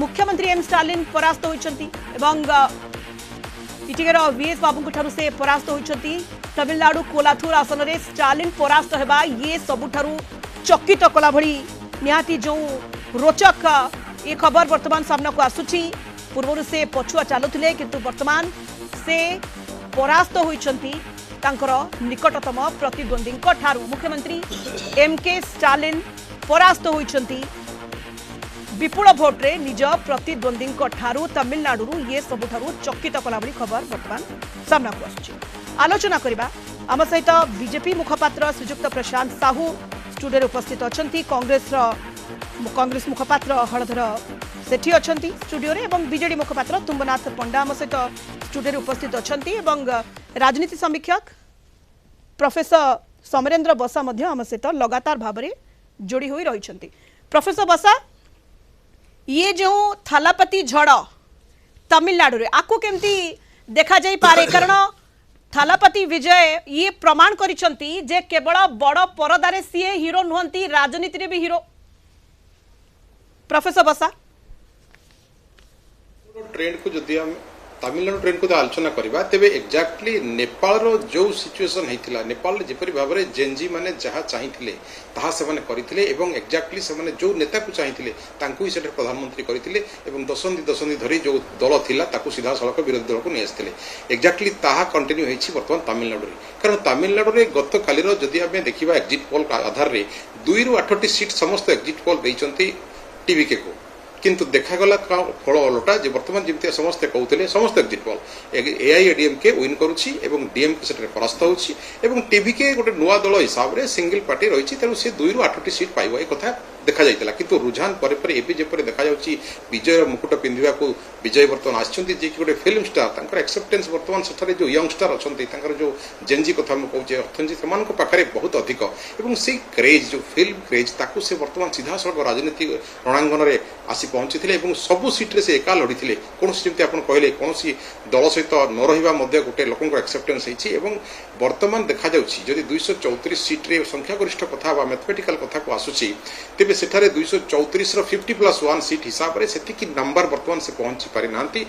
मुख्यमंत्री M Stalin परास्त होइछंती एवं इटिगर वीएस बाबू ठारू से परास्त होइछंती। तमिलनाडु कोलाथुर आसन में स्टालिन परास्त हेबा ये सबुठारू चकित कला भली निहाती जो रोचक ये खबर वर्तमान सामना को आसुची। पूर्व से पछुआ चलुथिले किंतु वर्तमान से परास्त होइछंती तांकर निकटतम प्रतिद्वंदी ठारू। मुख्यमंत्री एम के स्टालिन परास्त होइछंती विपुल भोट्रे निज प्रतिद्वंदी ठारू। तमिलनाडु ये सबुठारू चकित कला भली खबर वर्तमान सामना को आसुची। आलोचना करबा आम सहित बीजेपी मुखपात्र श्रीजुक्त प्रशांत साहू स्टूडियो उपस्थित अछंती। कांग्रेस मुखपात्र हलधर सेठी अछंती स्टूडियो रे एवं बीजेडी मुखपात्र तुम्बनाथ पंडा आम सहित स्टूडियो उपस्थित अछंती एवं राजनीति समीक्षक प्रोफेसर समरेंद्र बसा मध्य आम सहित लगातार भाव में जोड़ी होई रहिछंती। प्रोफेसर बसा ये जो थालापति झड़ तमिलनाडु रे आकु केमती देखा जाई पारे कारण थालापति विजय ये प्रमाण करिसंती जे केवल बड़ परदारे सीए हीरो नुहंती राजनीति रे भी हीरो। प्रोफेसर बसा ट्रेंड को जदि हम तमिलनाडु ट्रेंड को आलोचना करवा तेबे एक्जाक्टली नेपाल रो जो सिचुएशन हेतिला नेपाल रे जेपरि भाबरे जेनजी माने जहा चाहिथिले ताहा से माने करिथिले एवं एक्जाक्टली से माने जो नेता को चाहिथिले तांकु ही सेठ प्रधानमंत्री करिथिले एवं दशंधि धरी जो दल थिला ताकु सीधा सड़क विरोधी दल को नै आस्थिले एक्जाक्टली ताहा कंटिन्यू हेछि वर्तमान तमिलनाडु रे। कारण तमिलनाडु रे गत काली रो जदि हम देखिबा एग्जिट पोल आधार रे 2 रु 8 सीट समस्त एग्जिट पोल दैचंती टीवीके को किंतु देखागला फल अलटा जे वर्तमान जमती समस्ते कहते समस्त एग्जिट पोल एआईएडीएमके विन करुच्ची एवं डीएमके से परास्त होची एवं टीवीके गोटे नुआ दल हिसाब से सिंगल पार्टी रही तेणु सी 2 रु 8 सीट पाइब ए कथा देखा जाइतला। किंतु रुझान पर एबी जेपरि देखा जाउची विजय मुकुट पिंधिबा को विजय वर्तमान आछंती जे कि गोटे फिल्म स्टार तांकर एक्सेप्टेंस वर्तमान सेठारे जो यंग स्टार अछंती तांकर जो जेनजी कथा हम कहूचे अर्थनजी समान को पाखरे बहुत अधिक एवं से क्रेज जो फिल्म क्रेज ताकू से वर्तमान सीधा सड़क राजनीति रणांगन रे आसी पहुंची एवं सबु सीट रे से एका लड़ी कौन जमी आप कहले कौन दल सहित न रहा गोटे लोक एक्सेप्टेंस होती वर्तमान देखा जदि 234 सीट रे संख्यागरिष्ठ कथा मैथमेटिकल कथा को आसूची तेबे सेठारे 234 50+1 सीट हिसाब से नंबर वर्तमान से पहुंची पारि नांती।